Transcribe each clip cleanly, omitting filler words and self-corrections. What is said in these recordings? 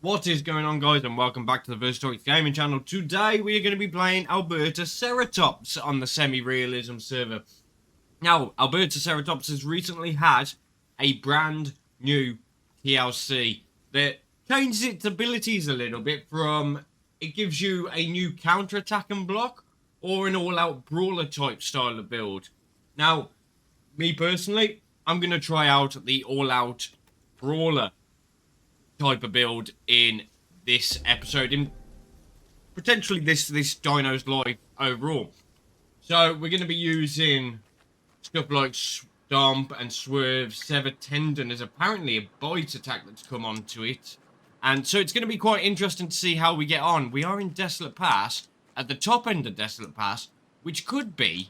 What is going on, guys, and welcome back to the Versatops Gaming channel. Today we are going to be playing Albertaceratops on the semi-realism server. Now, Albertaceratops has recently had a brand new TLC that changes its abilities a little bit from it gives you a new counter-attack and block or an all-out brawler type style of build. Now, me personally, I'm going to try out the all-out brawler type of build in this episode, in potentially this Dino's life overall. So we're going to be using stuff like Stomp and Swerve. Sever Tendon is apparently a bite attack that's come onto it, and so it's going to be quite interesting to see how we get on. We are in Desolate Pass, at the top end of Desolate Pass, which could be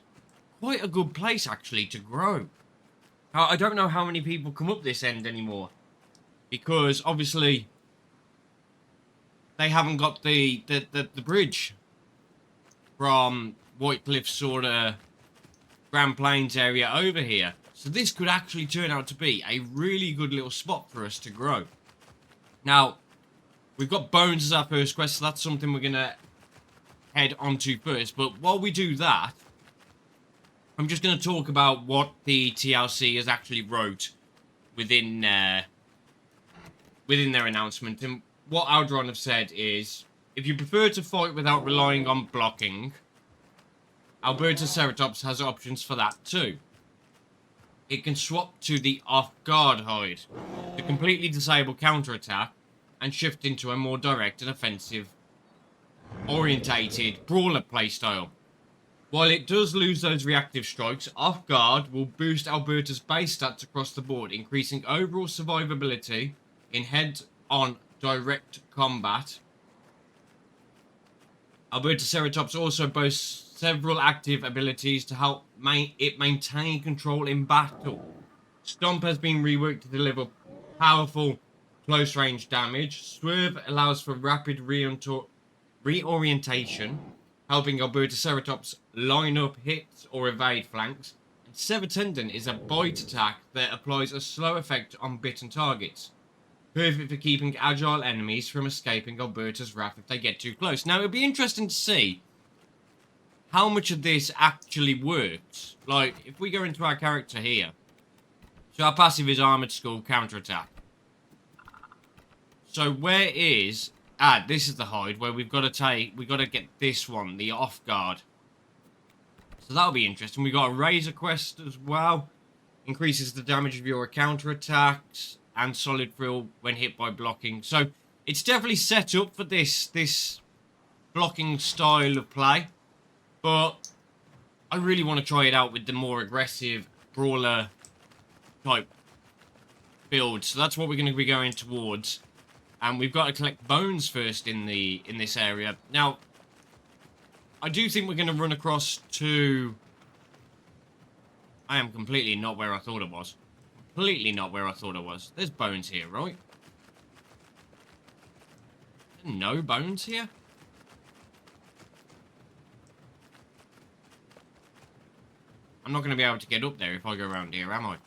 quite a good place actually to grow. Now, I don't know how many people come up this end anymore, because obviously they haven't got the bridge from White Cliff sort of Grand Plains area over here. So this could actually turn out to be a really good little spot for us to grow. Now, we've got Bones as our first quest, so that's something we're going to head onto first. But while we do that, I'm just going to talk about what the TLC has actually wrote within their announcement. And what Aldron have said is, if you prefer to fight without relying on blocking, Albertaceratops has options for that too. It can swap to the off-guard hide to completely disable counterattack and shift into a more direct and offensive orientated brawler playstyle. While it does lose those reactive strikes, off-guard will boost Alberta's base stats across the board, increasing overall survivability in head-on direct combat. Albertaceratops also boasts several active abilities to help it maintain control in battle. Stomp has been reworked to deliver powerful close-range damage. Swerve allows for rapid reorientation, helping Albertaceratops line up hits or evade flanks. And Sever Tendon is a bite attack that applies a slow effect on bitten targets, perfect for keeping agile enemies from escaping Alberta's wrath if they get too close. Now, it'll be interesting to see how much of this actually works. Like, if we go into our character here, so our passive is Armored Skull Counterattack. So where is... this is the hide where we've got to get this one, the off guard. So that'll be interesting. We've got a Razor Quest as well. Increases the damage of your counterattacks and solid thrill when hit by blocking. So it's definitely set up for this blocking style of play, but I really want to try it out with the more aggressive brawler type build. So that's what we're going to be going towards, and we've got to collect bones first in this area. Now, I do think we're going to run across to... I am completely not where I thought it was. Completely not where I thought it was. There's bones here, right? No bones here? I'm not going to be able to get up there if I go around here, am I?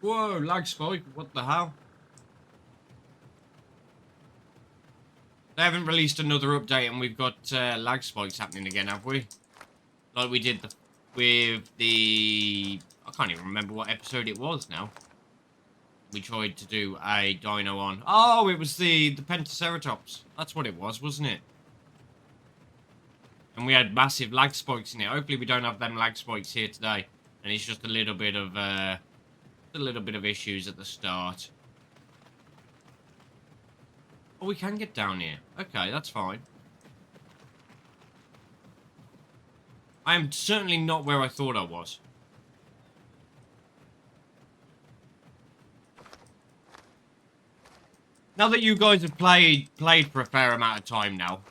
Whoa, lag spike. What the hell? They haven't released another update and we've got lag spikes happening again, have we? Like we did with the... I can't even remember what episode it was now. We tried to do a dino on. Oh, it was the Pentaceratops. That's what it was, wasn't it? And we had massive lag spikes in it. Hopefully we don't have them lag spikes here today. And it's just a little bit of issues at the start. Oh, we can get down here. Okay, that's fine. I am certainly not where I thought I was. Now that you guys have played for a fair amount of time now,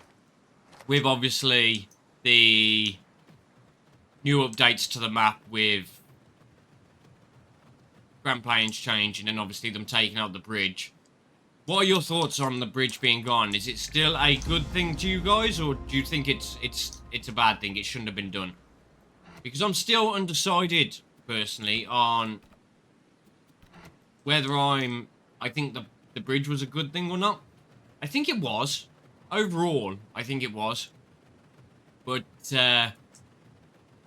with obviously the new updates to the map with Grand Plains changing and obviously them taking out the bridge, what are your thoughts on the bridge being gone? Is it still a good thing to you guys, or do you think it's a bad thing? It shouldn't have been done? Because I'm still undecided personally on whether I think the the bridge was a good thing or not. I think it was. Overall, I think it was. But yeah,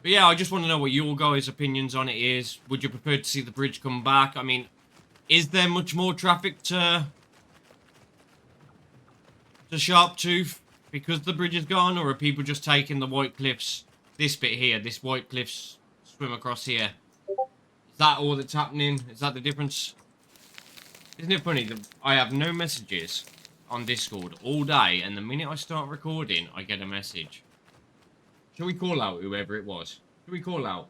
I just want to know what your guys' opinions on it is. Would you prefer to see the bridge come back? I mean, is there much more traffic to Sharptooth because the bridge is gone? Or are people just taking the White Cliffs, this bit here, this White Cliffs swim across here? Is that all that's happening? Is that the difference? Isn't it funny that I have no messages on Discord all day, and the minute I start recording, I get a message? Shall we call out whoever it was? Shall we call out?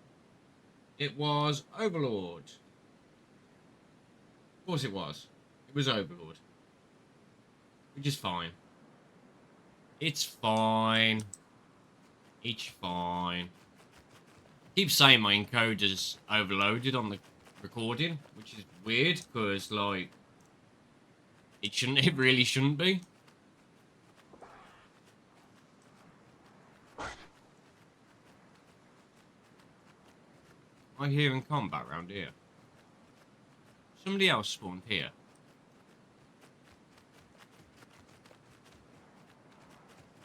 It was Overlord. Of course it was. It was Overlord. Which is fine. It's fine. It's fine. I keep saying my encoder's overloaded on the recording, which is weird, because, like, it really shouldn't be. I hear in combat around here. Somebody else spawned here.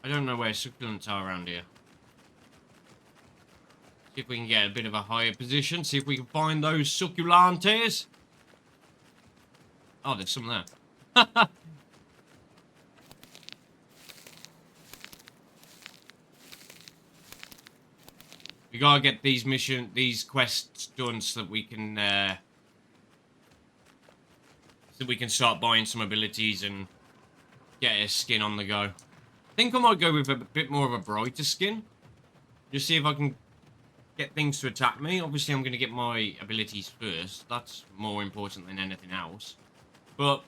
I don't know where succulents are around here. See if we can get a bit of a higher position. See if we can find those succulentes. Oh, there's some there. We gotta get these quests done so that we can start buying some abilities and get a skin on the go. I think I might go with a bit more of a brighter skin. Just see if I can get things to attack me. Obviously, I'm going to get my abilities first. That's more important than anything else. But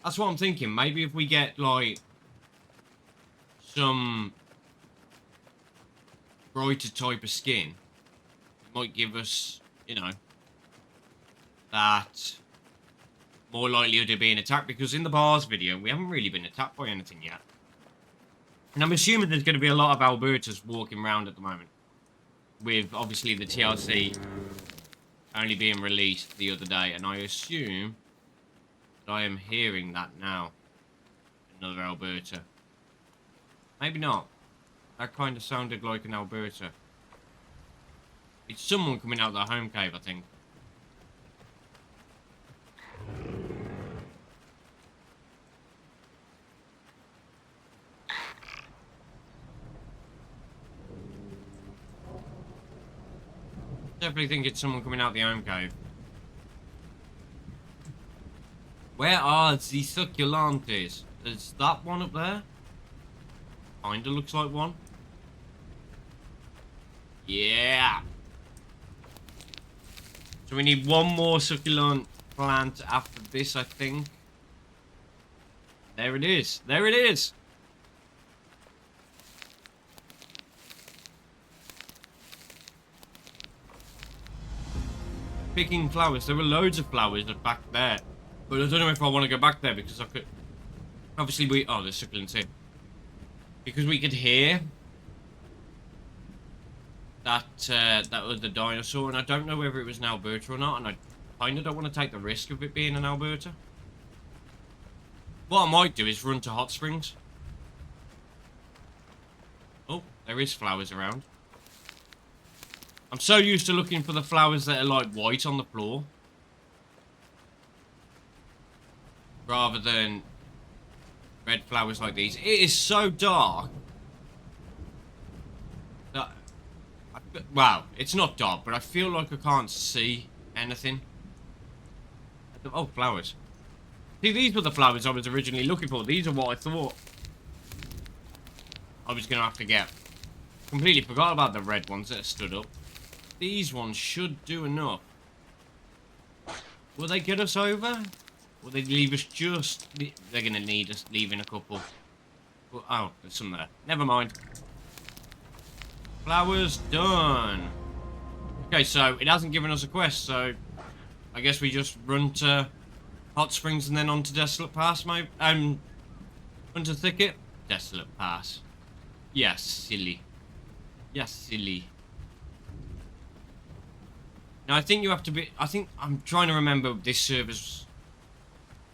that's what I'm thinking. Maybe if we get, like, some brighter type of skin, it might give us, you know, that more likelihood of being attacked. Because in the bars video, we haven't really been attacked by anything yet. And I'm assuming there's going to be a lot of Albertas walking around at the moment. With, obviously, the TLC only being released the other day. And I assume that I am hearing that now. Another Alberta. Maybe not. That kind of sounded like an Alberta. It's someone coming out of the home cave, I think. Definitely think it's someone coming out the home cave. Where are the succulentes? Is that one up there? Kinda looks like one. Yeah. So we need one more succulent plant after this, I think. There it is. There it is. Picking flowers. There were loads of flowers back there. But I don't know if I want to go back there because I could... Obviously oh, there's succulents here. Because we could hear that that other dinosaur, and I don't know whether it was an Alberta or not, and I kind of don't want to take the risk of it being an Alberta. What I might do is run to hot springs. Oh, there is flowers around. I'm so used to looking for the flowers that are like white on the floor, rather than red flowers like these. It is so dark. That wow, it's not dark, but I feel like I can't see anything. Oh, flowers. See, these were the flowers I was originally looking for. These are what I thought I was going to have to get. Completely forgot about the red ones that stood up. These ones should do enough. Will they get us over? Will they leave us just... They're going to need us leaving a couple. Oh, there's some there. Never mind. Flowers done. Okay, so it hasn't given us a quest, so... I guess we just run to Hot Springs and then on to Desolate Pass, maybe? Onto Thicket? Desolate Pass. Yes, silly. Yes, silly. Now, I think you have to be... I think... I'm trying to remember this server's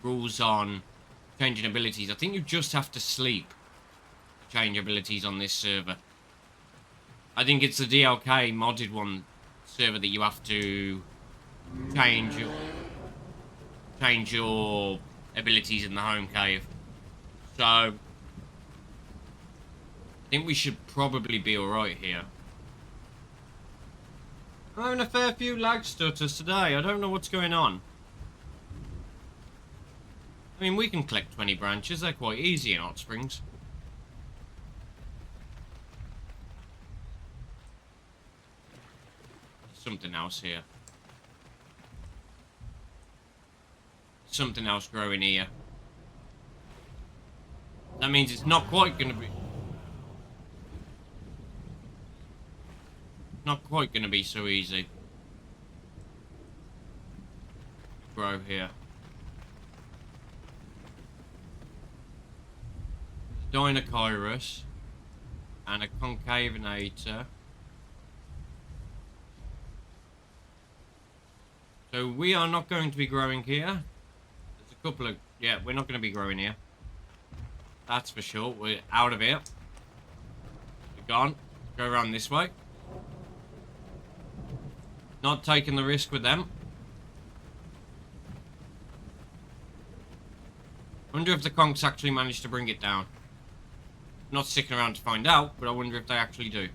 rules on changing abilities. I think you just have to sleep to change abilities on this server. I think it's the DLK modded one server that you have to change your abilities in the home cave. So I think we should probably be alright here. I'm having a fair few lag stutters today. I don't know what's going on. I mean, we can collect 20 branches. They're quite easy in Hot Springs. There's something else here. Something else growing here. That means it's not quite going to be... Not quite going to be so easy. Grow here. Dinocyrus and a Concavenator. So we are not going to be growing here. There's a couple of... Yeah, we're not going to be growing here. That's for sure. We're out of here. We're gone. Go around this way. Not taking the risk with them. Wonder if the conks actually managed to bring it down. Not sticking around to find out, but I wonder if they actually do.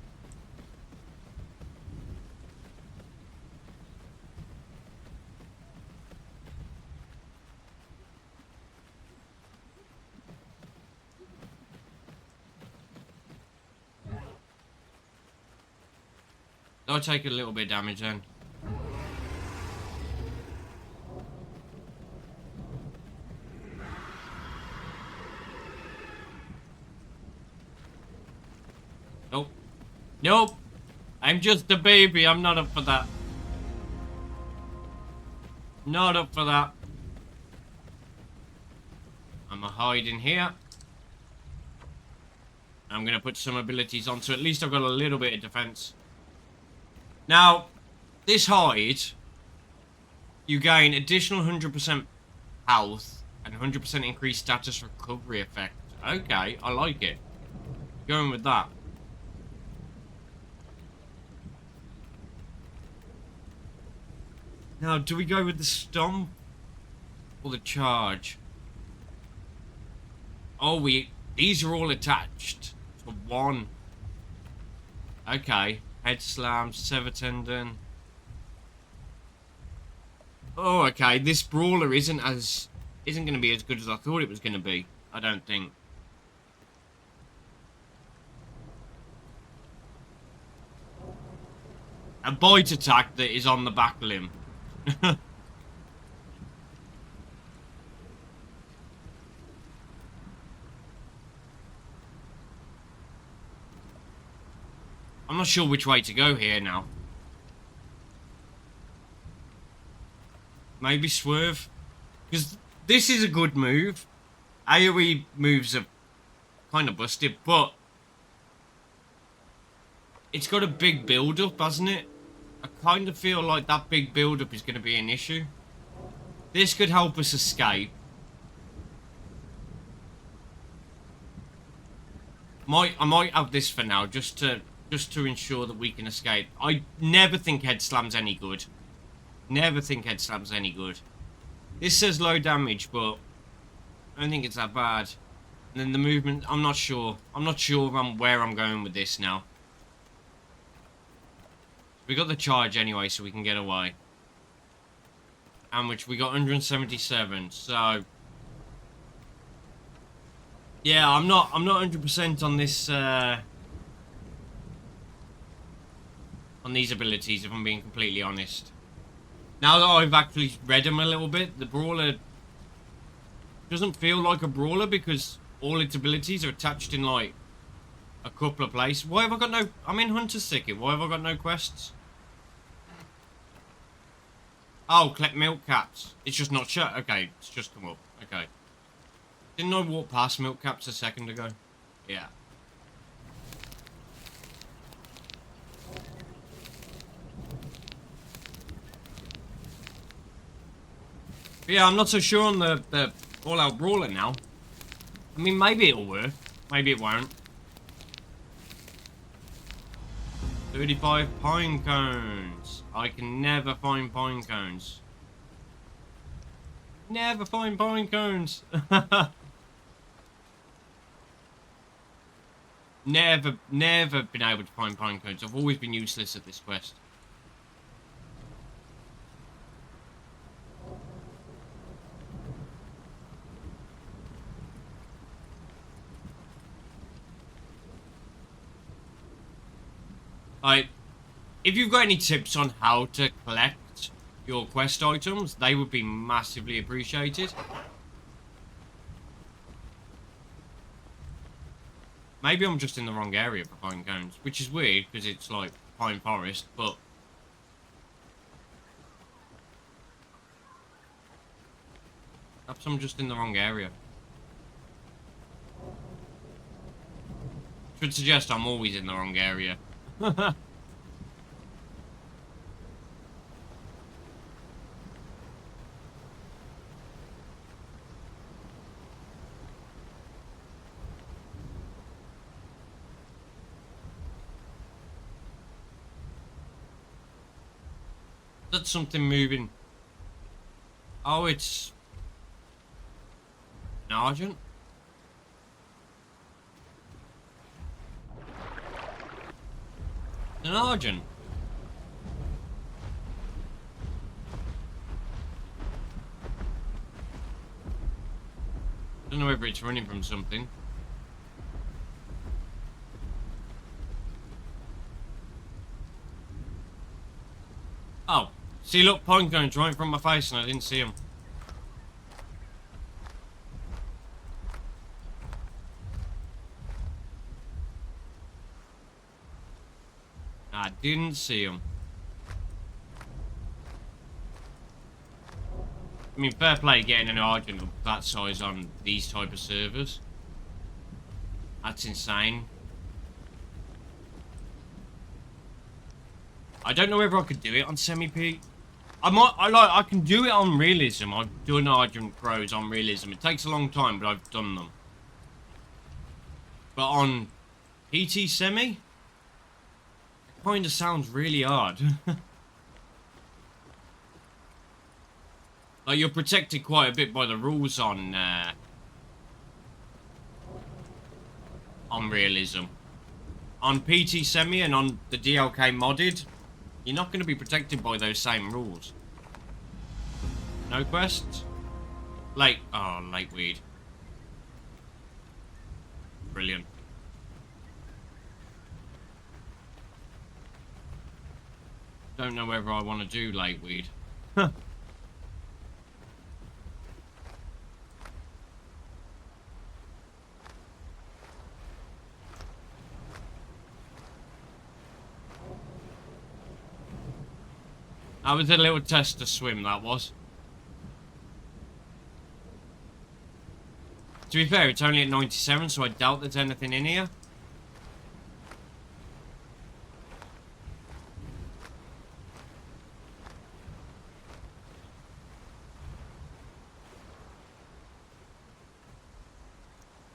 I'll take a little bit of damage then. Nope. Nope. I'm just a baby. I'm not up for that. Not up for that. I'm a hide in here. I'm going to put some abilities on, so at least I've got a little bit of defense. Now, this hide, you gain additional 100% health and 100% increased status recovery effect. Okay, I like it. Going with that. Now, do we go with the stomp or the charge? Oh, these are all attached to one. Okay. Head slam, sever tendon. Oh, okay. This brawler isn't going to be as good as I thought it was going to be. I don't think. A bite attack that is on the back limb. I'm not sure which way to go here now. Maybe swerve. Because this is a good move. AoE moves are kind of busted, but it's got a big build-up, hasn't it? I kind of feel like that big build-up is going to be an issue. This could help us escape. I might have this for now, just to ensure that we can escape. I never think head slam's any good. Never think head slam's any good. This says low damage, but I don't think it's that bad. And then the movement, I'm not sure. I'm not sure where I'm going with this now. We got the charge anyway, so we can get away. And which we got 177, so... Yeah, I'm not 100% on this, on these abilities, if I'm being completely honest. Now that I've actually read them a little bit, the brawler doesn't feel like a brawler because all its abilities are attached in like a couple of places. Why have I got no... I'm in Hunter's Thicket. Why have I got no quests? Oh, collect milk caps. It's just not shut. Okay, it's just come up. Okay. Didn't I walk past milk caps a second ago? Yeah. But yeah, I'm not so sure on the all-out brawler now. I mean, maybe it'll work. Maybe it won't. 35 pine cones. I can never find pine cones. Never find pine cones. Never been able to find pine cones. I've always been useless at this quest. If you've got any tips on how to collect your quest items, they would be massively appreciated. Maybe I'm just in the wrong area for pine cones, which is weird because it's like pine forest, but perhaps I'm just in the wrong area. Which would suggest I'm always in the wrong area. That's something moving. Oh, it's an Argent. An Argent. Don't know whether it's running from something. Oh, see, look, pine cones right in front of my face and I didn't see them. I didn't see them. I mean, fair play getting an Argent of that size on these type of servers. That's insane. I don't know whether I could do it on semi-P. I can do it on realism. I've done Argent Crows on realism. It takes a long time, but I've done them. But on PT semi, it kind of sounds really hard. Like, you're protected quite a bit by the rules on realism. On PT semi and on the DLK modded, you're not going to be protected by those same rules. No quests? Late. Oh, late weed. Brilliant. Don't know whether I want to do late weed. Huh. That was a little test to swim, that was. To be fair, it's only at 97, so I doubt there's anything in here.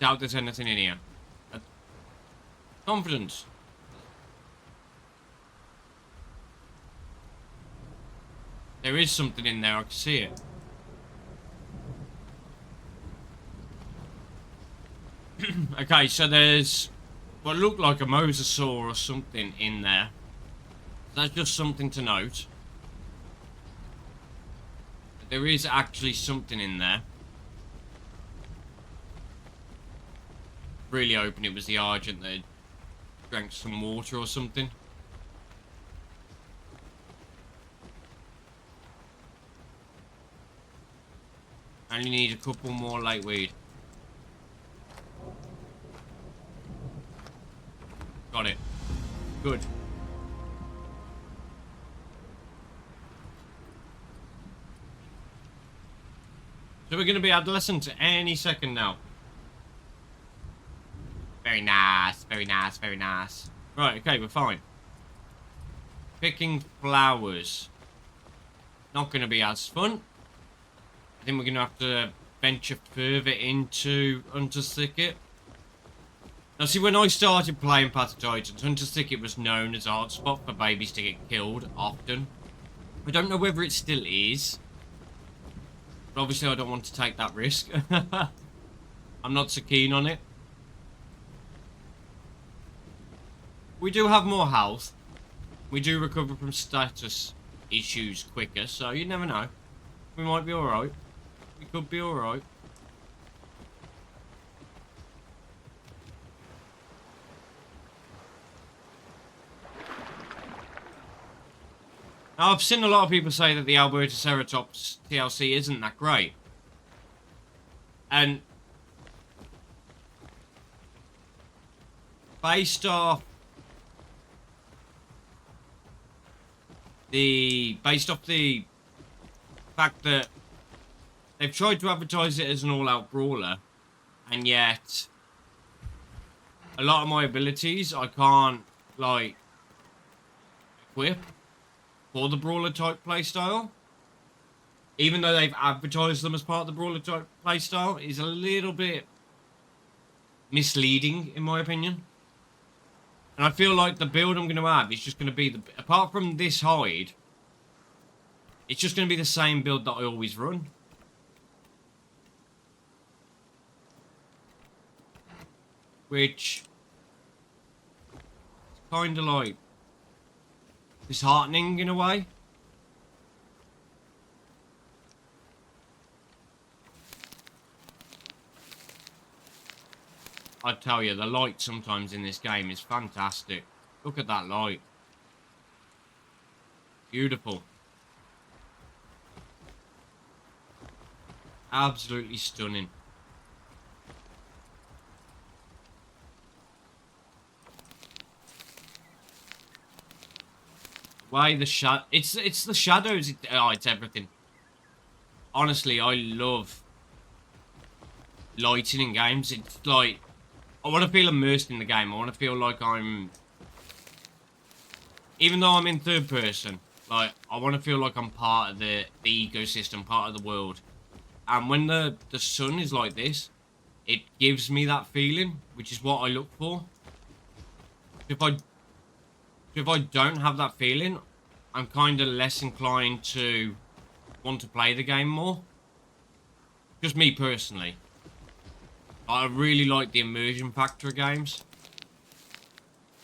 Doubt there's anything in here. Confidence. There is something in there, I can see it. Okay, so there's what looked like a mosasaur or something in there. That's just something to note. There is actually something in there. Really hoping it was the Argent that drank some water or something. I only need a couple more light weed. Got it. Good. So we're going to be adolescents any second now. Very nice, very nice, very nice. Right, okay, we're fine. Picking flowers. Not going to be as fun. I think we're going to have to venture further into Hunter's Thicket. Now, see, when I started playing Path of Titans, Hunter's Thicket was known as a hotspot for babies to get killed often. I don't know whether it still is. But obviously, I don't want to take that risk. I'm not so keen on it. We do have more health. We do recover from status issues quicker, so you never know. We might be alright. We could be alright. Now, I've seen a lot of people say that the Albertaceratops TLC isn't that great. And based off the fact that they've tried to advertise it as an all-out brawler, and yet a lot of my abilities I can't, like, equip for the brawler type playstyle, even though they've advertised them as part of the brawler type playstyle, is a little bit misleading in my opinion. And I feel like the build I'm going to have is just going to be, apart from this hide, it's just going to be the same build that I always run. Which is kind of like disheartening in a way. I tell you, the light sometimes in this game is fantastic. Look at that light. Beautiful. Absolutely stunning. Why the it's the shadows. It's everything. Honestly, I love lighting in games. It's like, I want to feel immersed in the game. I want to feel like I'm, even though I'm in third person, like, I want to feel like I'm part of the ecosystem, part of the world. And when the sun is like this, it gives me that feeling, which is what I look for. If I don't have that feeling, I'm kind of less inclined to want to play the game more. Just me personally. I really like the immersion factor of games.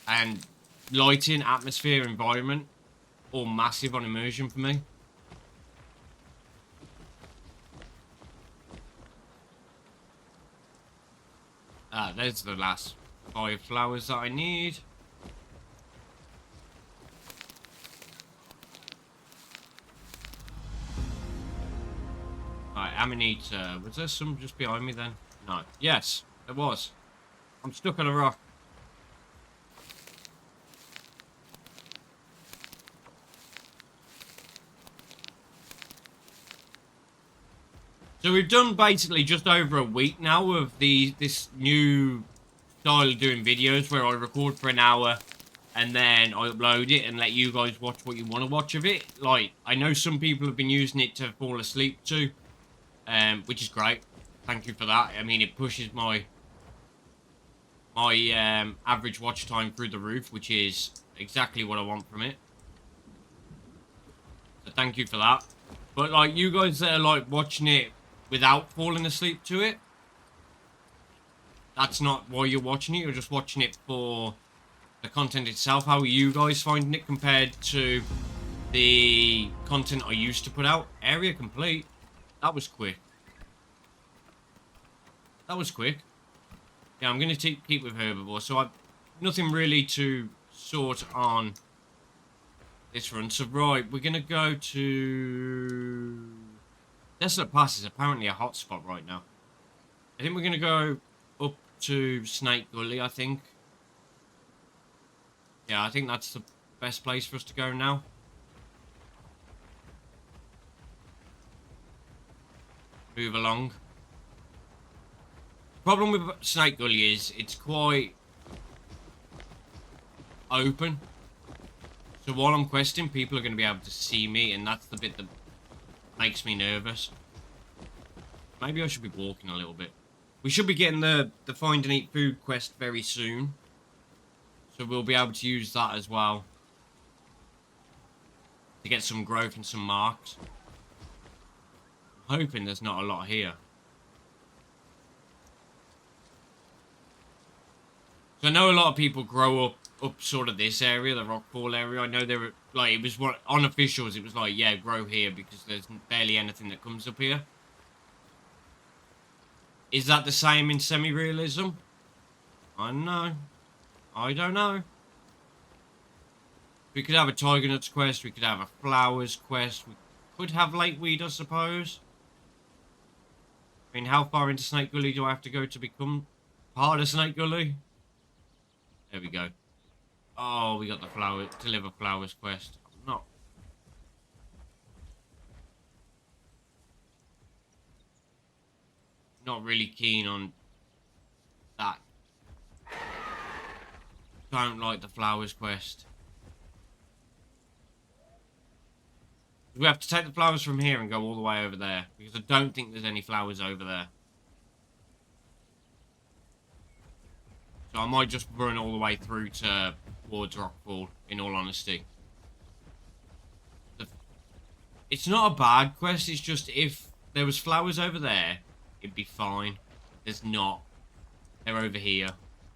And lighting, atmosphere, environment, all massive on immersion for me. There's the last 5 flowers that I need. Right, Amanita. Was there some just behind me then? No. Yes, there was. I'm stuck on a rock. So we've done basically just over a week now of this new style of doing videos where I record for an hour and then I upload it and let you guys watch what you want to watch of it. Like, I know some people have been using it to fall asleep to, which is great. Thank you for that. I mean, it pushes my average watch time through the roof, which is exactly what I want from it. So thank you for that. But like, you guys that are like watching it without falling asleep to it, that's not why you're watching it. You're just watching it for the content itself. How are you guys finding it compared to the content I used to put out? Area complete. That was quick. That was quick. Yeah, I'm going to keep with herbivore. So I've nothing really to sort on this run. So right, we're going to go to Desolate Pass is apparently a hotspot right now. I think we're going to go up to Snake Gully, I think. Yeah, I think that's the best place for us to go now. Move along. The problem with Snake Gully is it's quite open. So while I'm questing, people are going to be able to see me, and that's the bit that makes me nervous. Maybe I should be walking a little bit. We should be getting the find and eat food quest very soon. So we'll be able to use that as well. To get some growth and some marks. I'm hoping there's not a lot here. So I know a lot of people grow up sort of this area, the Rockfall area. I know there were, like, it was what, on officials, it was like, yeah, grow here because there's barely anything that comes up here. Is that the same in semi-realism? I don't know. I don't know. We could have a tiger nuts quest, we could have a flowers quest, we could have lakeweed, I suppose. I mean, how far into Snake Gully do I have to go to become part of Snake Gully? There we go. Oh, we got the flower, deliver flowers quest. I'm not really keen on that. Don't like the flowers quest. We have to take the flowers from here and go all the way over there. Because I don't think there's any flowers over there. So I might just run all the way through towards Rockfall, in all honesty. It's not a bad quest, it's just if there was flowers over there, it'd be fine. There's not. They're over here.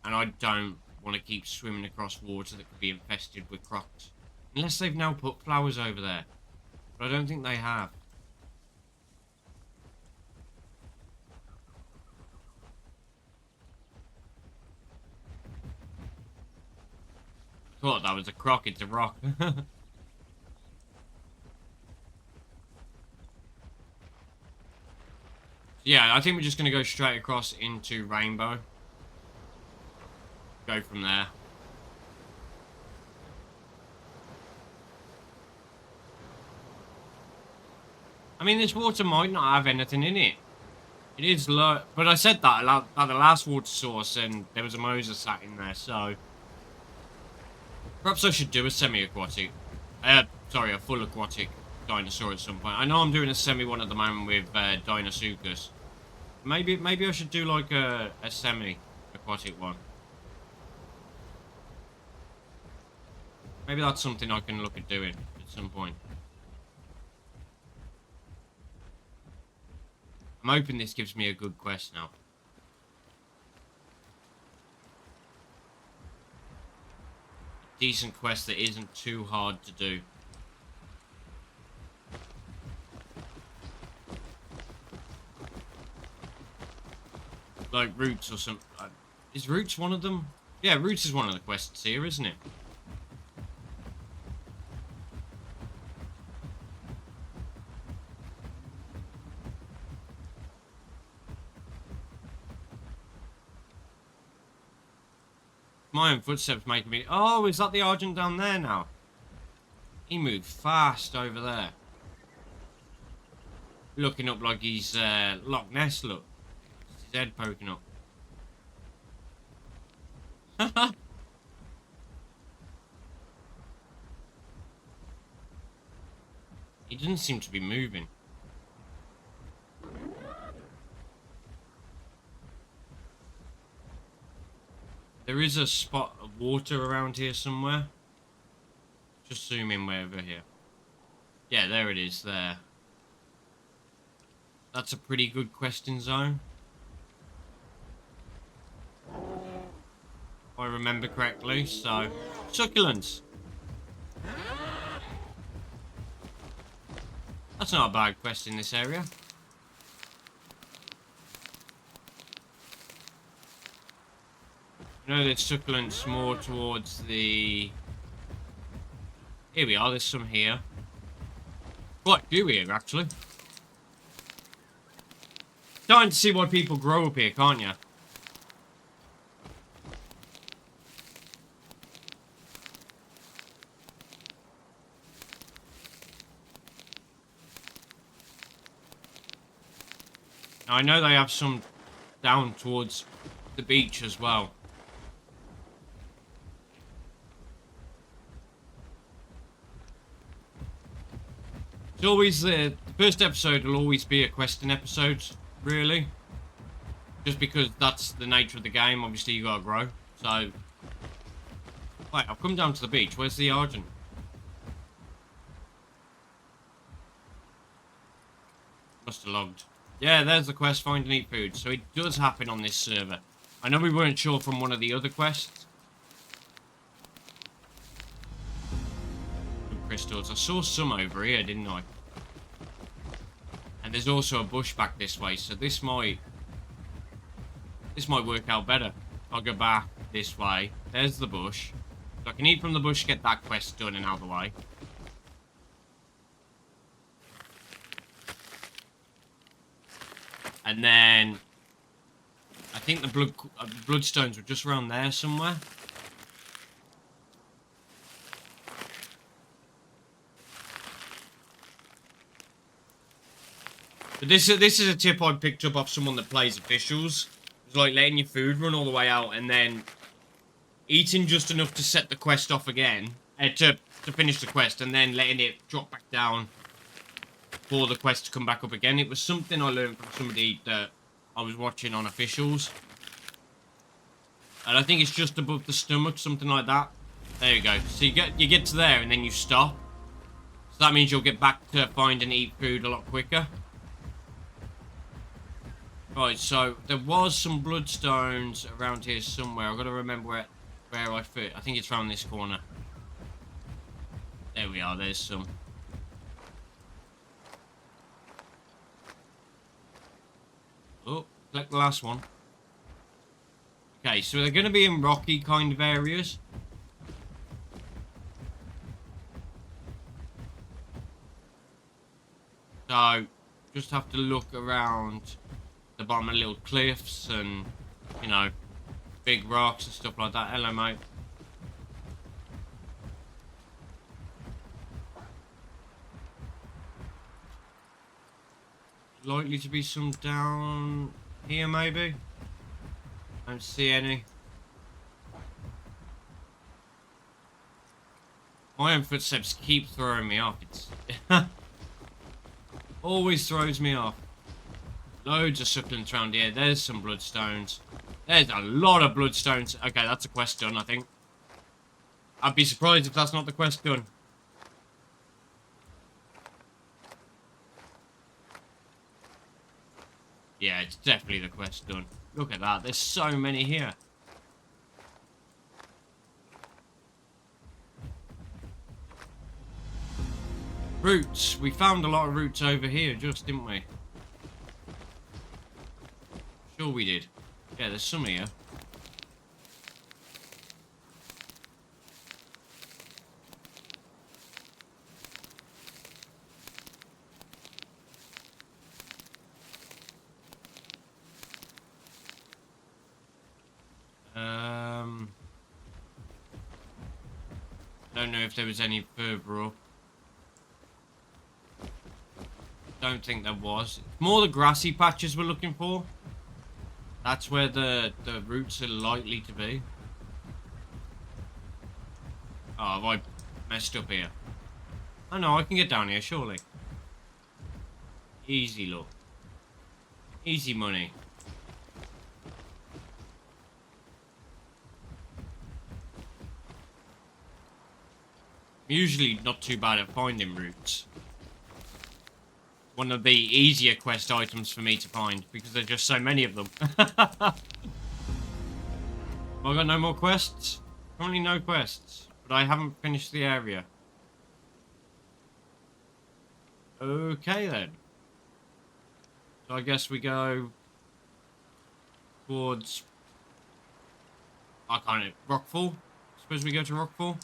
And I don't want to keep swimming across water that could be infested with crocs. Unless they've now put flowers over there. But I don't think they have. Thought that was a croc, it's a rock. Yeah, I think we're just going to go straight across into Rainbow. Go from there. I mean, this water might not have anything in it. It is low, but I said that at the last water source and there was a Moser sat in there, so... Perhaps I should do a semi-aquatic. Sorry, a full aquatic dinosaur at some point. I know I'm doing a semi one at the moment with Dinosuchus. Maybe I should do like a semi-aquatic one. Maybe that's something I can look at doing at some point. I'm hoping this gives me a good quest now. Decent quest that isn't too hard to do. Like Roots or something. Is Roots one of them? Yeah, Roots is one of the quests here, isn't it? My own footsteps making me... Oh, is that the Argent down there now? He moved fast over there. Looking up like he's Loch Ness, look. His head poking up. He doesn't seem to be moving. There is a spot of water around here somewhere. Just zoom in way over here. Yeah, there it is, there. That's a pretty good questing zone. If I remember correctly, so... Succulents! That's not a bad quest in this area. I know there's succulents more towards the... Here we are, there's some here. Quite a few here, actually. Starting to see why people grow up here, can't you? Now, I know they have some down towards the beach as well. It's always the first episode will always be a questing episode. Really? Just because that's the nature of the game, obviously you gotta grow. So... Wait, I've come down to the beach. Where's the Argent? Must have logged. Yeah, there's the quest, find and eat food. So it does happen on this server. I know we weren't sure from one of the other quests. Crystals. I saw some over here, didn't I? And there's also a bush back this way, so this might work out better. I'll go back this way. There's the bush. So I can eat from the bush, get that quest done and out of the way. And then I think the bloodstones were just around there somewhere. But this is a tip I picked up off someone that plays officials. It's like letting your food run all the way out and then eating just enough to set the quest off again, to finish the quest, and then letting it drop back down for the quest to come back up again. It was something I learned from somebody that I was watching on officials. And I think it's just above the stomach, something like that. There you go. So you get to there and then you stop. So that means you'll get back to find and eat food a lot quicker. Right, so there was some bloodstones around here somewhere. I've got to remember where I fit. I think it's around this corner. There we are, there's some. Oh, collect the last one. Okay, so they're going to be in rocky kind of areas. So, just have to look around the bottom of little cliffs and, you know, big rocks and stuff like that. Hello, mate. Likely to be some down here, maybe. Don't see any. My own footsteps keep throwing me off. It's always throws me off. Loads of succulents around here. There's some bloodstones. There's a lot of bloodstones. Okay, that's a quest done, I think. I'd be surprised if that's not the quest done. Yeah, it's definitely the quest done. Look at that. There's so many here. Roots. We found a lot of roots over here, just didn't we? Sure we did. Yeah, there's some here. Don't know if there was any further up. Don't think there was. More the grassy patches we're looking for. That's where the roots are likely to be. Oh, have I messed up here? Oh no, I can get down here, surely. Easy, look. Easy money. I'm usually not too bad at finding roots. One of the easier quest items for me to find, because there's just so many of them. Have I got no more quests? Currently no quests, but I haven't finished the area. Okay then. So I guess we go towards... I can't... Rockfall? Suppose we go to Rockfall?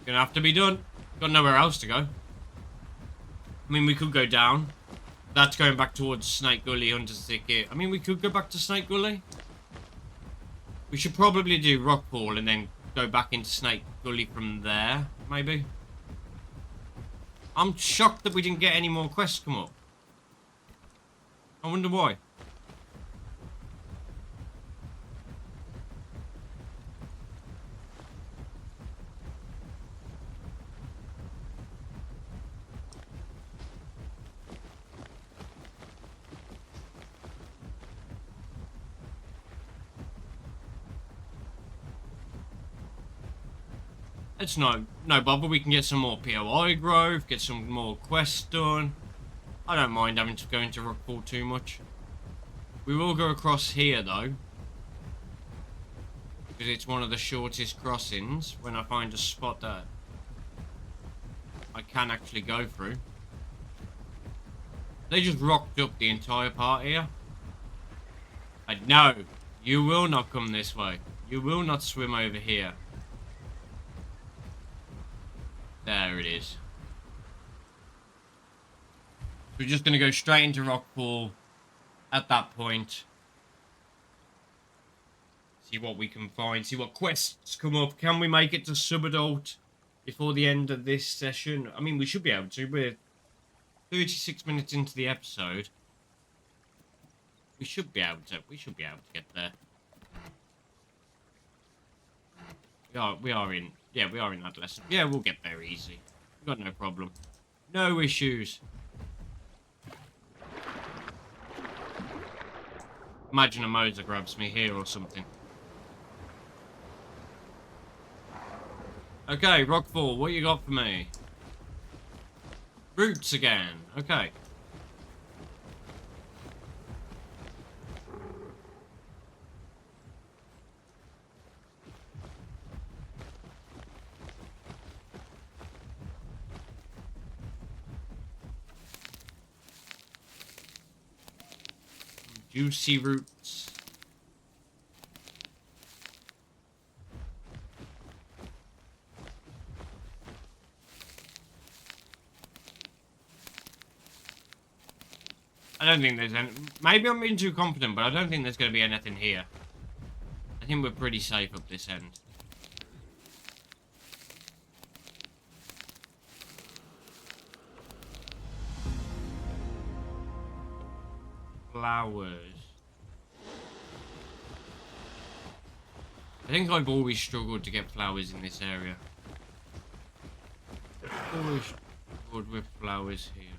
Gonna have to be done. Got nowhere else to go. I mean, we could go down. That's going back towards Snake Gully, Hunter's Thicket. I mean, we could go back to Snake Gully. We should probably do Rockfall and then go back into Snake Gully from there, maybe. I'm shocked that we didn't get any more quests come up. I wonder why. It's no bother. We can get some more POI growth, get some more quests done. I don't mind having to go into Rockfall too much. We will go across here though, because it's one of the shortest crossings. When I find a spot that I can actually go through. They just rocked up the entire part here. No, you will not come this way. You will not swim over here. There it is. We're just going to go straight into Rockfall at that point. See what we can find. See what quests come up. Can we make it to Subadult before the end of this session? I mean, we should be able to. We're 36 minutes into the episode. We should be able to. We should be able to get there. We are in. Yeah, we are in that lesson. Yeah, we'll get there easy. We've got no problem. No issues. Imagine a Moser grabs me here or something. Okay, Rockfall, what you got for me? Roots again. Okay. Juicy roots. I don't think there's any... Maybe I'm being too confident, but I don't think there's going to be anything here. I think we're pretty safe up this end. Flowers. I think I've always struggled to get flowers in this area. Always struggled with flowers here.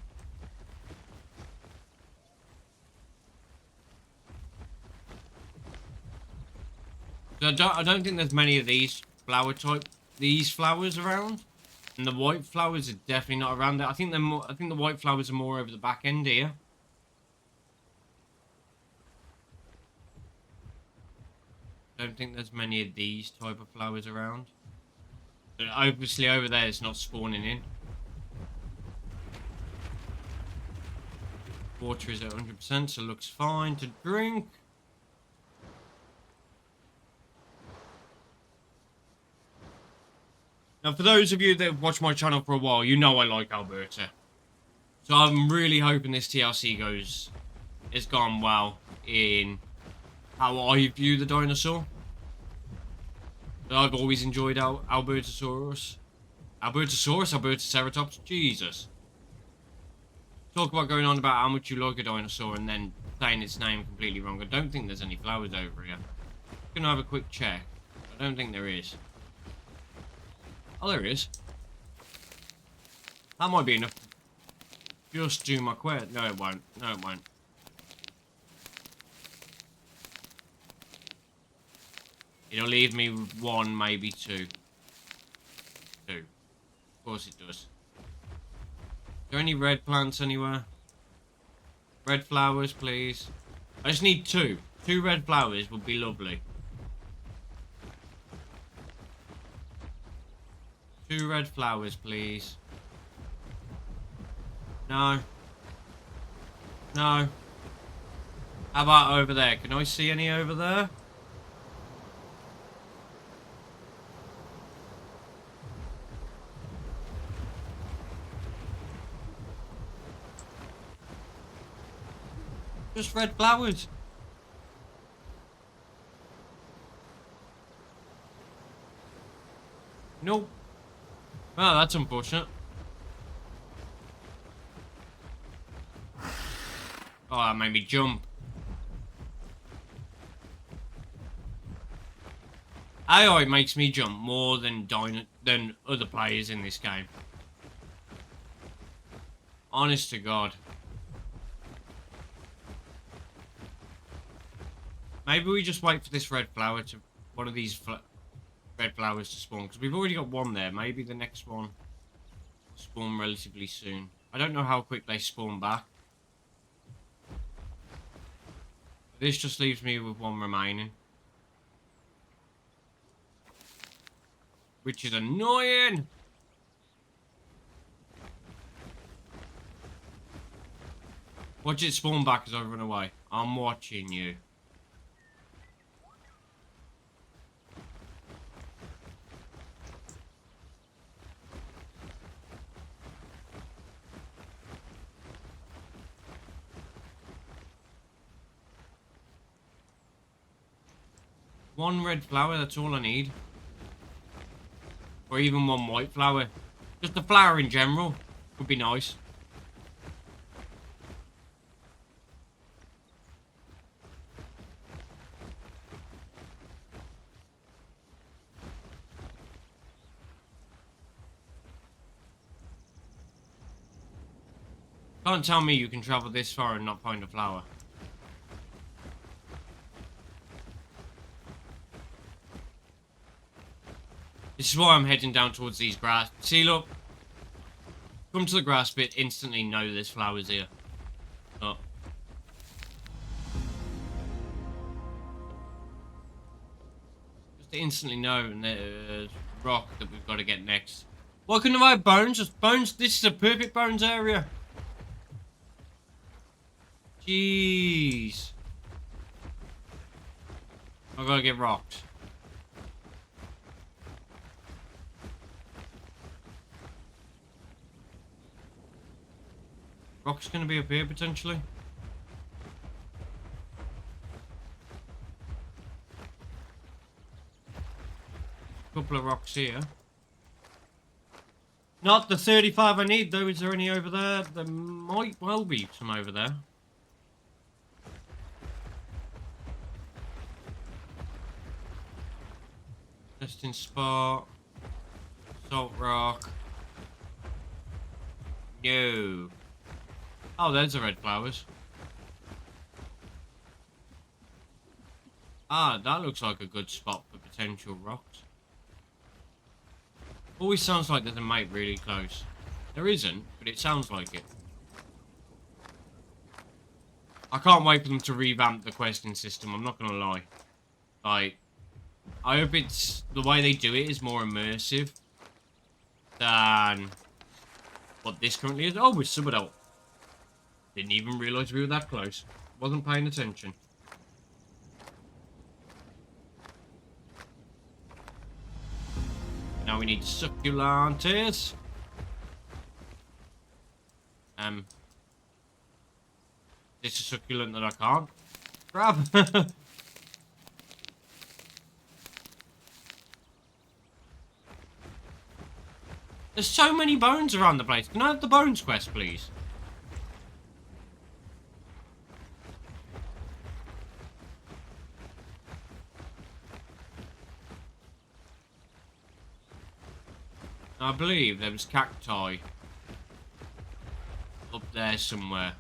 So I don't think there's many of these flowers around. And the white flowers are definitely not around there. I think the white flowers are more over the back end here. Don't think there's many of these type of flowers around. But obviously over there it's not spawning in. Water is at 100%, so looks fine to drink. Now for those of you that have watched my channel for a while, you know I like Alberta. So I'm really hoping this TLC has gone well in how I view the dinosaur. But I've always enjoyed Albertaceratops. Albertaceratops? Jesus. Talk about going on about how much you like a dinosaur and then saying its name completely wrong. I don't think there's any flowers over here. I'm gonna have a quick check. I don't think there is. Oh, there is. That might be enough. Just do my quest. No, it won't. No, it won't. It'll leave me with one, maybe two. Two. Of course it does. Is there any red plants anywhere? Red flowers, please. I just need two. 2 red flowers would be lovely. 2 red flowers, please. No. No. How about over there? Can I see any over there? Just red flowers. Nope. Oh, that's unfortunate. Oh, that made me jump. AI makes me jump more than other players in this game. Honest to God. Maybe we just wait for this red flower to... One of these... red flowers to spawn, because we've already got one there. Maybe the next one will spawn relatively soon. I don't know how quick they spawn back. This just leaves me with one remaining, which is annoying. Watch it spawn back as I run away. I'm watching you. One red flower, that's all I need. Or even one white flower. Just a flower in general would be nice. Can't tell me you can travel this far and not find a flower. This is why I'm heading down towards these grass. See, look. Come to the grass bit, instantly know there's flowers here. Oh. Just instantly know, and there's a rock that we've got to get next. Why couldn't I have bones? Just bones. This is a perfect bones area. Jeez. I've got to get rocked. Rock's going to be up here, potentially. A couple of rocks here. Not the 35 I need, though. Is there any over there? There might well be some over there. Nesting spot. Salt rock. No. Oh, there's the red flowers. Ah, that looks like a good spot for potential rocks. Always sounds like there's a mate really close. There isn't, but it sounds like it. I can't wait for them to revamp the questing system, I'm not gonna lie. Like, I hope it's... the way they do it is more immersive than what this currently is. Oh, we're subbed out. Didn't even realise we were that close. Wasn't paying attention. Now we need succulentas. This is a succulent that I can't grab. There's so many bones around the place. Can I have the bones quest, please? I believe there was cacti up there somewhere.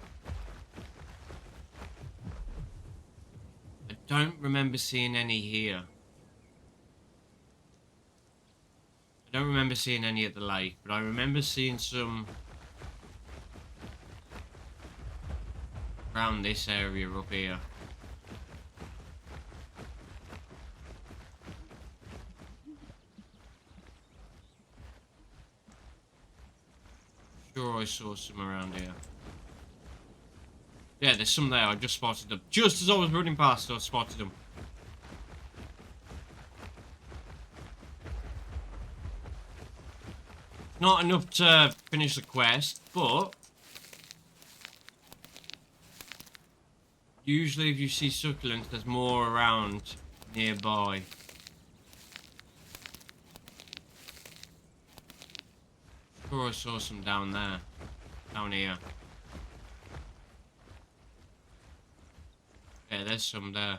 I don't remember seeing any here. I don't remember seeing any at the lake, but I remember seeing some around this area up here. Sure, I saw some around here. Yeah, there's some there. I just spotted them. Just as I was running past, I spotted them. Not enough to finish the quest, but usually if you see succulents, there's more around nearby. Sure, I saw some down there. Down here. Yeah, there's some there.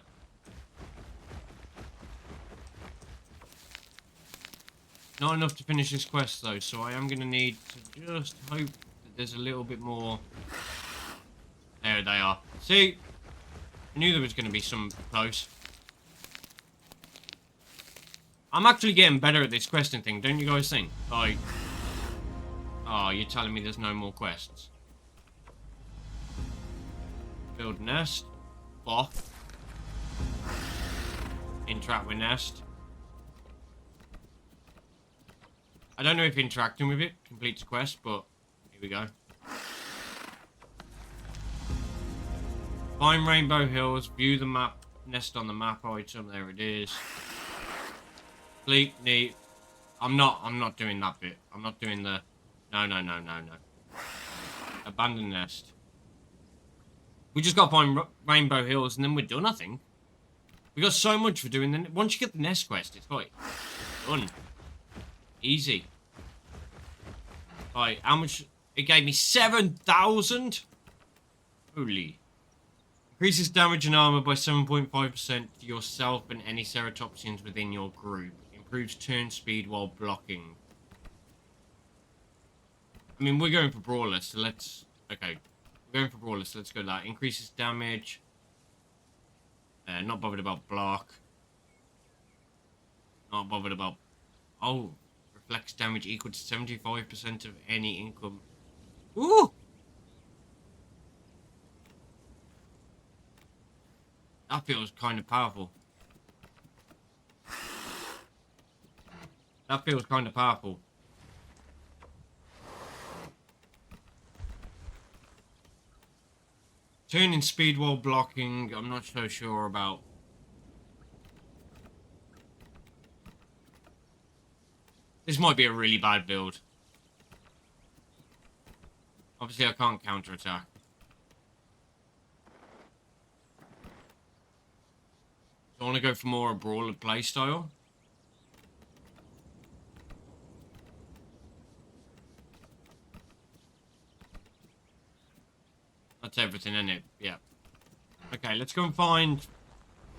Not enough to finish this quest though, so I am going to need to just hope that there's a little bit more. There they are. See? I knew there was going to be some close. I'm actually getting better at this questing thing, don't you guys think? Like, oh, you're telling me there's no more quests? Build nest. Block. Interact with nest. I don't know if interacting with it completes a quest, but here we go. Find Rainbow Hills, view the map, nest on the map item, there it is. Complete, neat. I'm not doing that bit. I'm not doing the, no. Abandoned nest. We just got to find Rainbow Hills and then we're done, I think. We got so much for doing the, once you get the nest quest, it's like, done. Easy. Right, how much, it gave me 7,000? Holy. Increases damage and armor by 7.5% to yourself and any ceratopsians within your group. Improves turn speed while blocking. I mean, we're going for Brawler, so let's... Okay. We're going for Brawler, so let's go with that. Increases damage. Not bothered about block. Not bothered about... Oh. Reflects damage equal to 75% of any income. Ooh! That feels kind of powerful. That feels kind of powerful. Turning speed while blocking, I'm not so sure about. This might be a really bad build. Obviously I can't counterattack. I want to go for more a Brawler playstyle. That's everything, isn't it? Yeah. Okay, let's go and find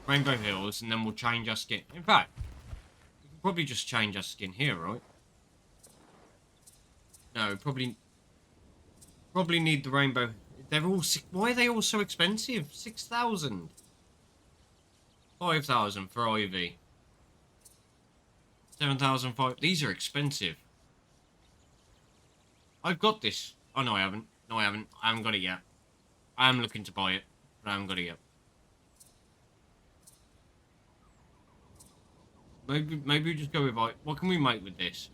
Rainbow Hills, and then we'll change our skin. In fact, we can probably just change our skin here, right? No, probably need the rainbow. They're all. Why are they all so expensive? 6,000. 5,000 for Ivy. 7,005. These are expensive. I've got this. Oh no, I haven't. No, I haven't. I haven't got it yet. I am looking to buy it, but I haven't got it yet. Maybe we just go with what can we make with this?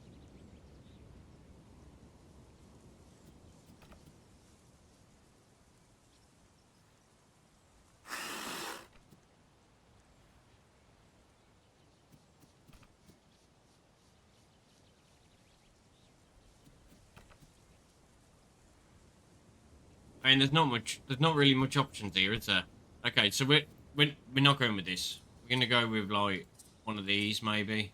I mean, there's not really much options here, is there? Okay, so we're not going with this. We're gonna go with like one of these maybe.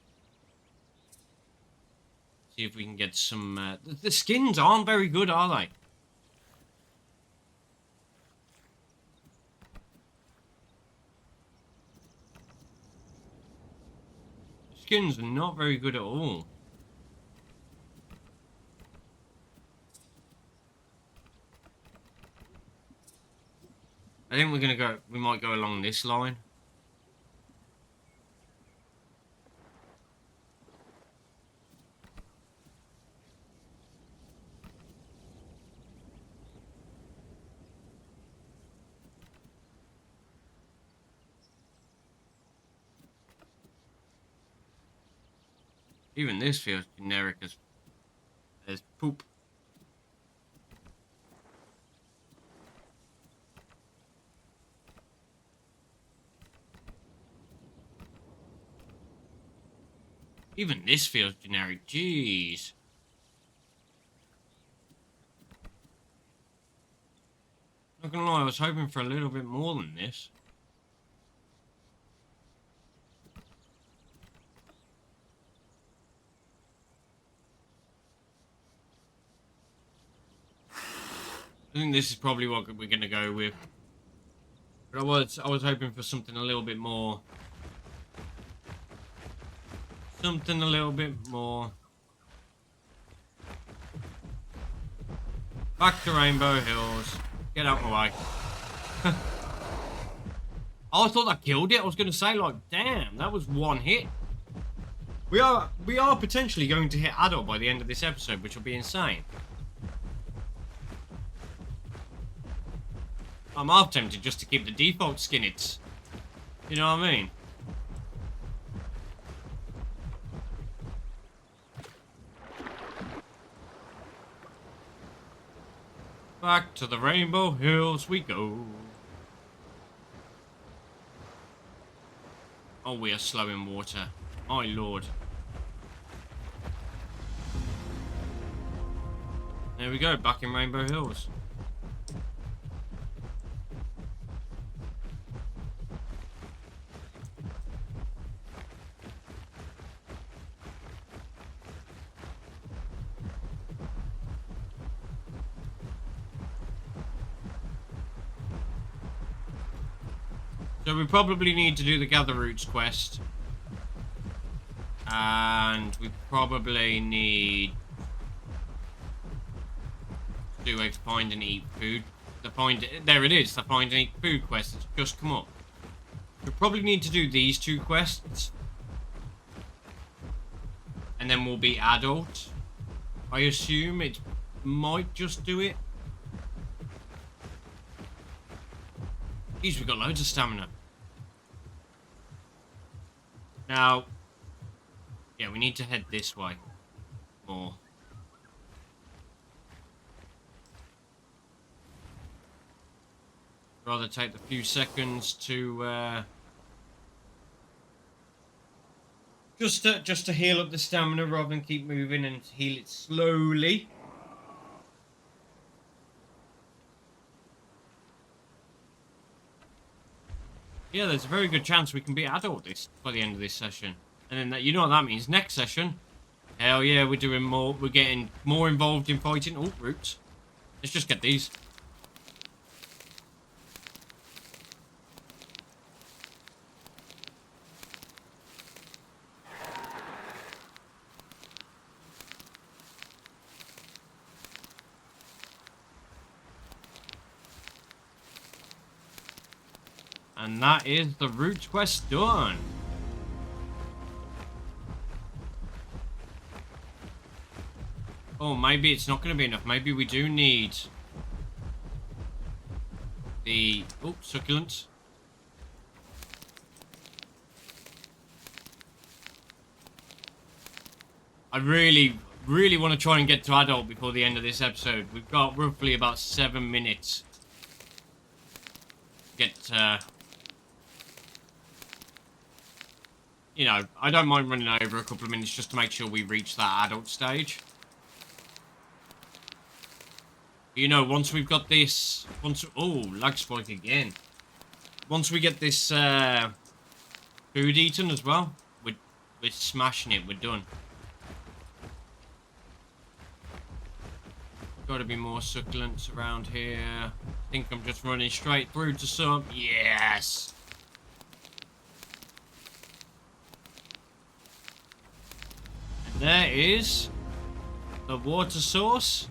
See if we can get some. The skins aren't very good, are they? The skins are not very good at all. I think we're gonna go. We might go along this line. Even this feels generic as poop. Even this feels generic. Jeez. Not gonna lie, I was hoping for a little bit more than this. I think this is probably what we're gonna go with. But I was hoping for something a little bit more. Something a little bit more. Back to Rainbow Hills. Get out my way. Oh, I thought that killed it. I was going to say, like, damn, that was one hit. We are potentially going to hit adult by the end of this episode, which will be insane. I'm half tempted just to keep the default skin. It's, you know what I mean? Back to the Rainbow Hills we go. Oh, we are slow in water. My lord. There we go, back in Rainbow Hills. So we probably need to do the Gather Roots quest. And we probably need to do a find and eat food. There it is, the find and eat food quest has just come up. We probably need to do these two quests. And then we'll be adult. I assume it might just do it. Jeez, we've got loads of stamina. Now, yeah, we need to head this way more. Rather take the few seconds to just to heal up the stamina rather than keep moving and heal it slowly. Yeah, there's a very good chance we can be adult by the end of this session. And then you know what that means. Next session, hell yeah, we're doing more. We're getting more involved in fighting. Oh, roots. Let's just get these. And that is the root quest done. Oh, maybe it's not going to be enough. Maybe we do need the... Oh, succulent. I really want to try and get to adult before the end of this episode. We've got roughly about 7 minutes to get... you know, I don't mind running over a couple of minutes just to make sure we reach that adult stage. You know, once we've got this... Oh, lag spike again. Once we get this food eaten as well, we're smashing it. We're done. Got to be more succulents around here. I think I'm just running straight through to some. Yes! And there is the water source.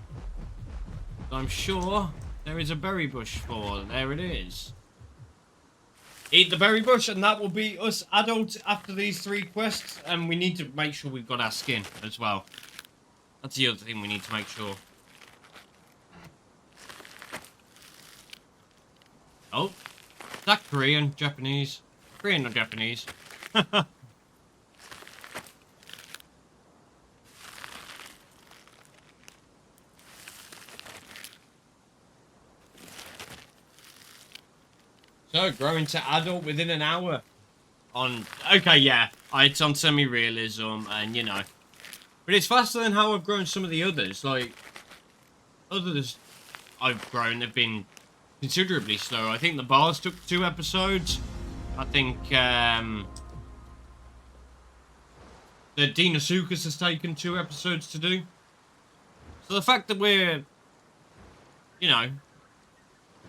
I'm sure there is a berry bush for. There it is. Eat the berry bush and that will be us adults after these 3 quests. And we need to make sure we've got our skin as well. That's the other thing we need to make sure. Oh. Is that Korean? Japanese? Korean or Japanese? So, growing to adult within an hour. Okay, yeah. It's on semi-realism, and you know. But it's faster than how I've grown some of the others. Like, others I've grown have been considerably slower. I think the bars took 2 episodes. I think, the Deinosuchus has taken 2 episodes to do. So the fact that we're, you know,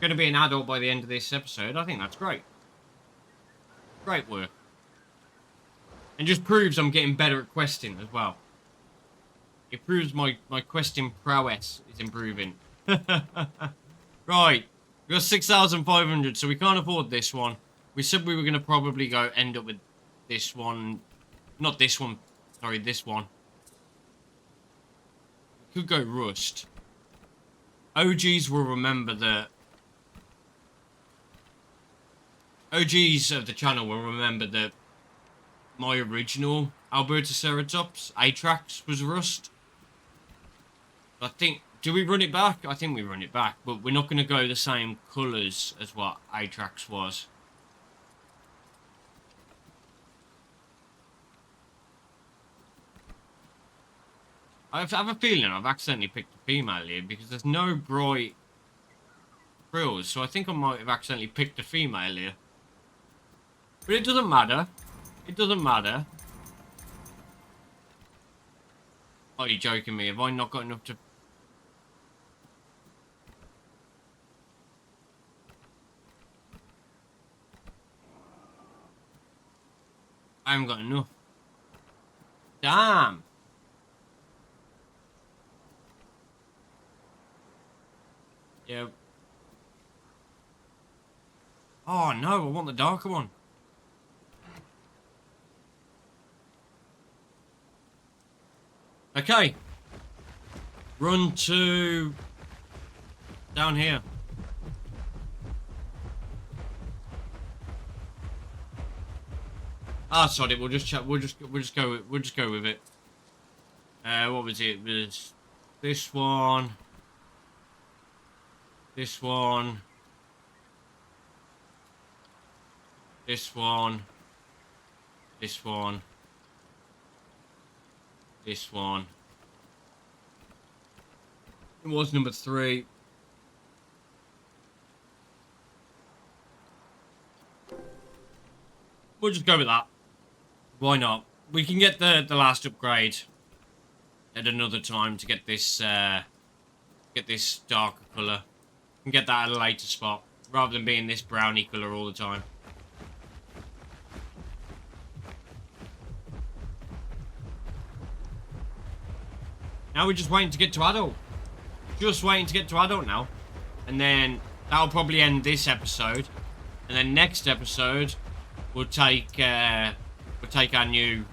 going to be an adult by the end of this episode, I think that's great. Great work. And just proves I'm getting better at questing as well. It proves my questing prowess is improving. Right. We got 6,500, so we can't afford this one. We said we were going to probably go end up with this one. Not this one Sorry, this one. Could go rust. OGs will remember that. OGs of the channel will remember that my original Albertaceratops Atrax was rust. I think, do we run it back? I think we run it back, but we're not going to go the same colours as what Atrax was. I have a feeling I've accidentally picked a female here because there's no bright frills, so I think I might have accidentally picked a female here. But it doesn't matter. It doesn't matter. Are you joking me? Have I not got enough to... I haven't got enough. Damn. Yeah. Oh no, I want the darker one. Okay. Run to down here. Ah, sorry. We'll just check. We'll just go with it. What was it? It was this one. This one. This one. This one. This one. It was number 3. We'll just go with that. Why not? We can get the last upgrade at another time to get this darker colour. We can get that at a later spot, rather than being this browny colour all the time. Now we're just waiting to get to adult. Just waiting to get to adult now. And then that'll probably end this episode. And then next episode, we'll take our new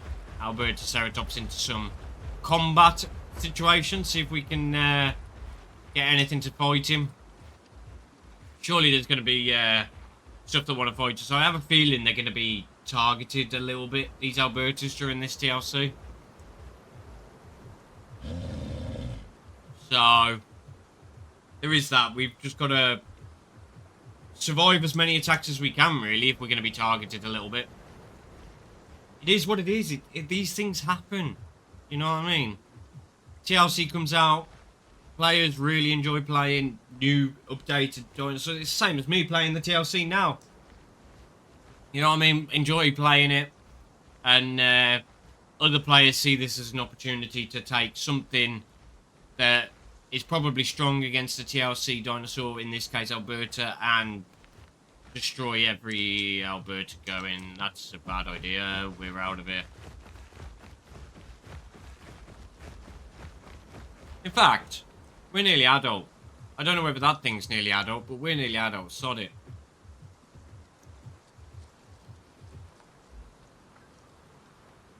Albertaceratops into some combat situation. See if we can get anything to fight him. Surely there's going to be stuff that want to fight us. So I have a feeling they're going to be targeted a little bit, these Albertas, during this TLC. So there is that. We've just got to survive as many attacks as we can, really, if we're going to be targeted a little bit. It is what it is. These things happen. You know what I mean? TLC comes out. Players really enjoy playing new, updated dinosaurs. It's the same as me playing the TLC now. You know what I mean? Enjoy playing it. And other players see this as an opportunity to take something that is probably strong against the TLC dinosaur, in this case Alberta, and destroy every Alberta going. That's a bad idea. We're out of here. In fact, we're nearly adult. I don't know whether that thing's nearly adult, but we're nearly adult. Sod it.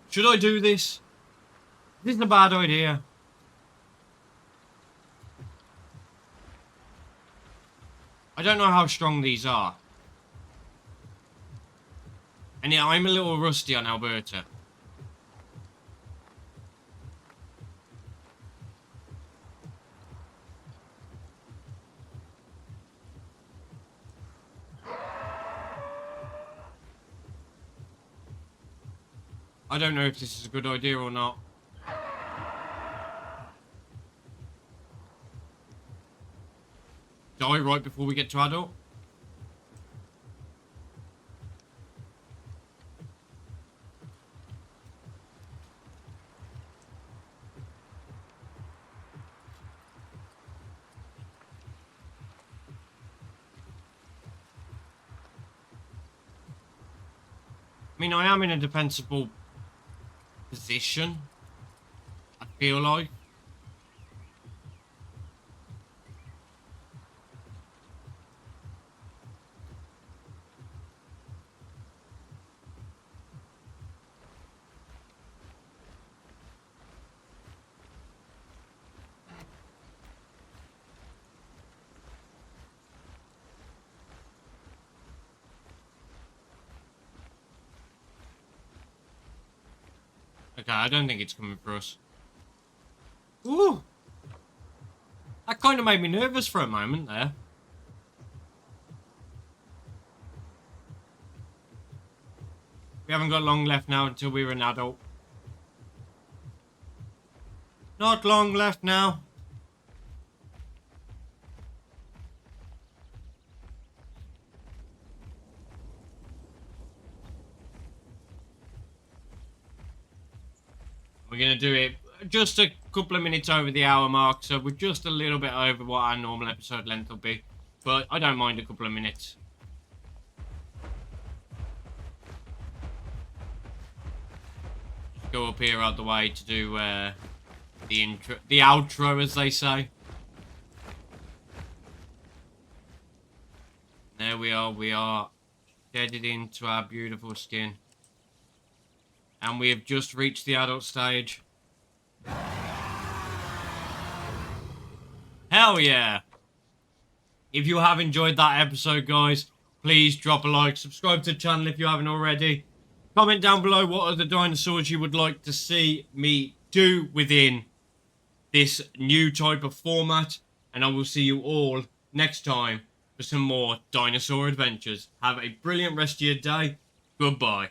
Should I do this? This is a bad idea. I don't know how strong these are. And yeah, I'm a little rusty on Alberta. I don't know if this is a good idea or not. Die right before we get to adult? I mean, I am in a defensible position, I feel like. Okay, I don't think it's coming for us. Ooh! That kind of made me nervous for a moment there. We haven't got long left now until we're an adult. Not long left now. We're going to do it just a couple of minutes over the hour mark, so we're just a little bit over what our normal episode length will be. But I don't mind a couple of minutes. Just go up here out the way to do the outro, as they say. There we are headed into our beautiful skin. And we have just reached the adult stage. Hell yeah! If you have enjoyed that episode, guys, please drop a like, subscribe to the channel if you haven't already. Comment down below what other dinosaurs you would like to see me do within this new type of format. And I will see you all next time for some more dinosaur adventures. Have a brilliant rest of your day. Goodbye.